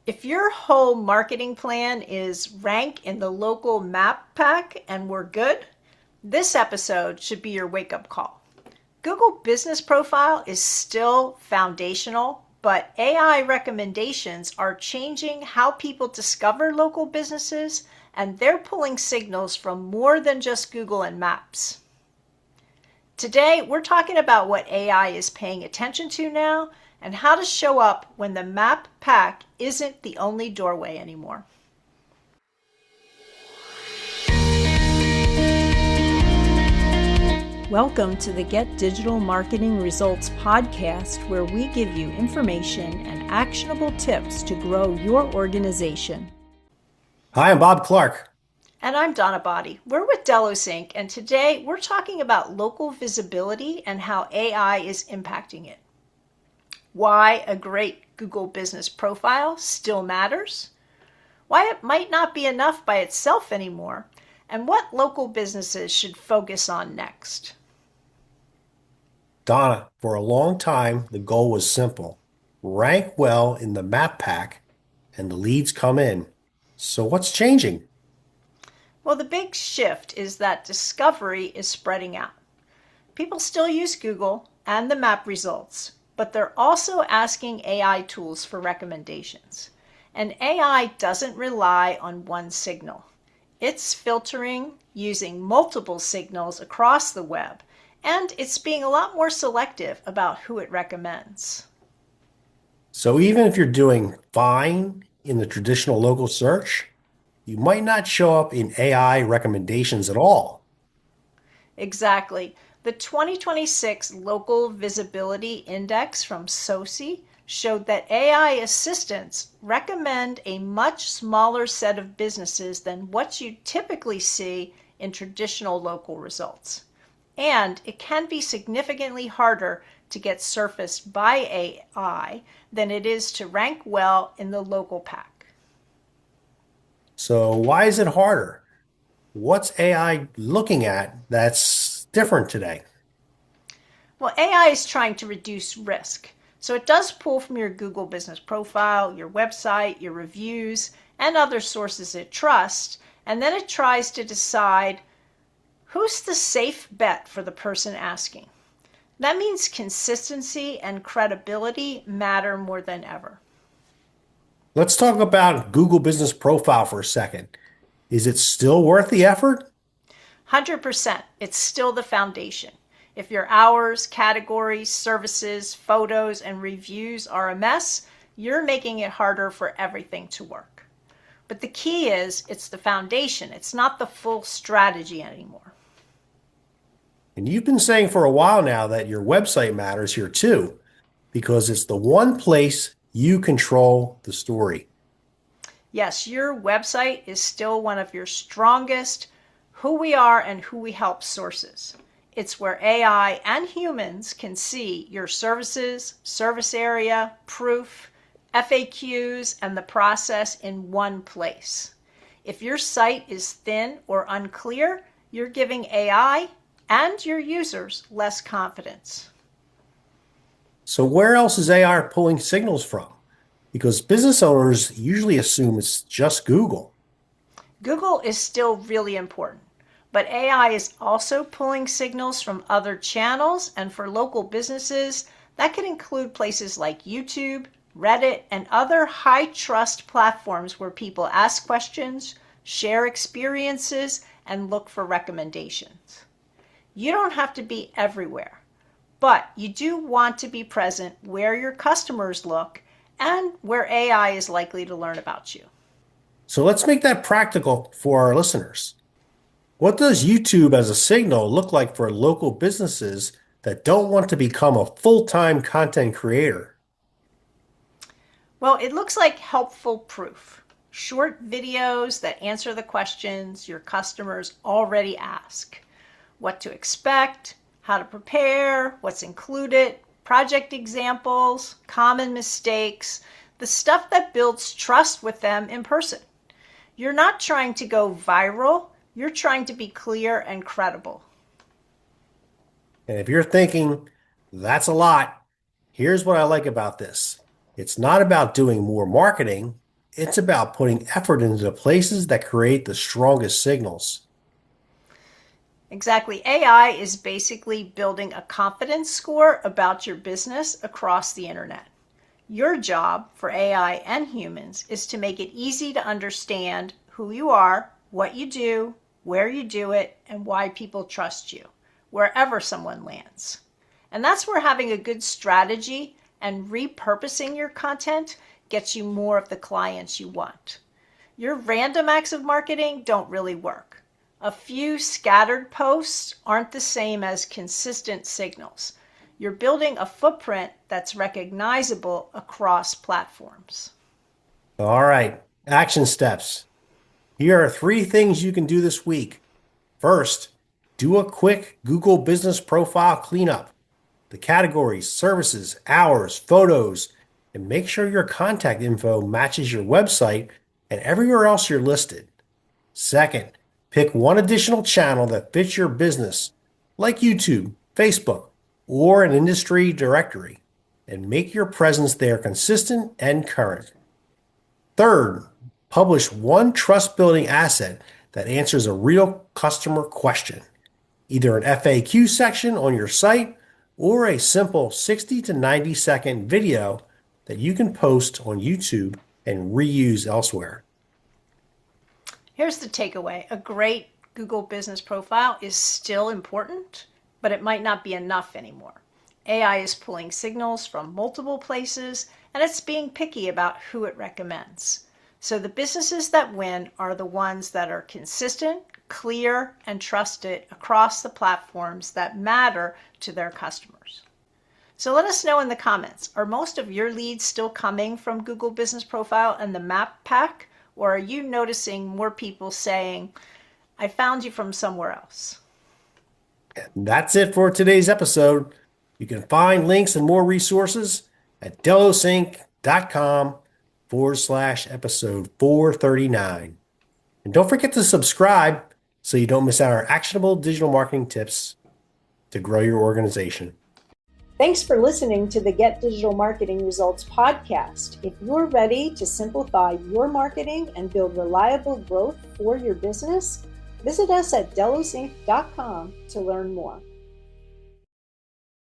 If your whole marketing plan is rank in the local map pack and we're good, this episode should be your wake up call. Google Business Profile is still foundational, but AI recommendations are changing how people discover local businesses, and they're pulling signals from more than just Google and Maps. Today, we're talking about what AI is paying attention to now and how to show up when the map pack isn't the only doorway anymore. Welcome to the Get Digital Marketing Results podcast, where we give you information and actionable tips to grow your organization. Hi, I'm Bob Clark. And I'm Donna Body. We're with Delos Inc., and today we're talking about local visibility and how AI is impacting it. Why a great Google Business Profile still matters, why it might not be enough by itself anymore, and what local businesses should focus on next. Donna, for a long time, the goal was simple. Rank well in the map pack and the leads come in. So what's changing? Well, the big shift is that discovery is spreading out. People still use Google and the map results, but they're also asking AI tools for recommendations. And AI doesn't rely on one signal. It's filtering using multiple signals across the web, and it's being a lot more selective about who it recommends. So even if you're doing fine in the traditional local search, you might not show up in AI recommendations at all. Exactly. The 2026 Local Visibility Index from Soci showed that AI assistants recommend a much smaller set of businesses than what you typically see in traditional local results. And it can be significantly harder to get surfaced by AI than it is to rank well in the local pack. So why is it harder? What's AI looking at that's different today? Well, AI is trying to reduce risk. So it does pull from your Google Business Profile, your website, your reviews, and other sources it trusts, and then it tries to decide who's the safe bet for the person asking. That means consistency and credibility matter more than ever. Let's talk about Google Business Profile for a second. Is it still worth the effort? 100%, it's still the foundation. If your hours, categories, services, photos, and reviews are a mess, you're making it harder for everything to work. But the key is it's the foundation, it's not the full strategy anymore. And you've been saying for a while now that your website matters here too, because it's the one place you control the story. Yes, your website is still one of your strongest who we are and who we help sources. It's where AI and humans can see your services, service area, proof, FAQs, and the process in one place. If your site is thin or unclear, you're giving AI and your users less confidence. So where else is AI pulling signals from? Because business owners usually assume it's just Google. Google is still really important, but AI is also pulling signals from other channels, and for local businesses, that could include places like YouTube, Reddit, and other high trust platforms where people ask questions, share experiences, and look for recommendations. You don't have to be everywhere, but you do want to be present where your customers look and where AI is likely to learn about you. So let's make that practical for our listeners. What does YouTube as a signal look like for local businesses that don't want to become a full-time content creator? Well, it looks like helpful proof. Short videos that answer the questions your customers already ask. What to expect, how to prepare, what's included, project examples, common mistakes, the stuff that builds trust with them in person. You're not trying to go viral, you're trying to be clear and credible. And if you're thinking, that's a lot, here's what I like about this. It's not about doing more marketing, It's about putting effort into the places that create the strongest signals. Exactly. AI is basically building a confidence score about your business across the internet. Your job for AI and humans is to make it easy to understand who you are, what you do, where you do it, and why people trust you, wherever someone lands. And that's where having a good strategy and repurposing your content gets you more of the clients you want. Your random acts of marketing don't really work. A few scattered posts aren't the same as consistent signals. You're building a footprint that's recognizable across platforms. All right, action steps. Here are three things you can do this week. First, do a quick Google Business Profile cleanup. The categories, services, hours, photos, and make sure your contact info matches your website and everywhere else you're listed. Second, pick one additional channel that fits your business, like YouTube, Facebook, or an industry directory, and make your presence there consistent and current. Third, publish one trust building asset that answers a real customer question, either an FAQ section on your site or a simple 60 to 90-second video that you can post on YouTube and reuse elsewhere. Here's the takeaway. A great Google business profile is still important, but it might not be enough anymore. AI is pulling signals from multiple places, and it's being picky about who it recommends. So the businesses that win are the ones that are consistent, clear, and trusted across the platforms that matter to their customers. So let us know in the comments, are most of your leads still coming from Google Business Profile and the Map Pack, or are you noticing more people saying, I found you from somewhere else? And that's it for today's episode. You can find links and more resources at delosinc.com/episode 439. And don't forget to subscribe so you don't miss out on our actionable digital marketing tips to grow your organization. Thanks for listening to the Get Digital Marketing Results podcast. If you're ready to simplify your marketing and build reliable growth for your business, visit us at delosinc.com to learn more.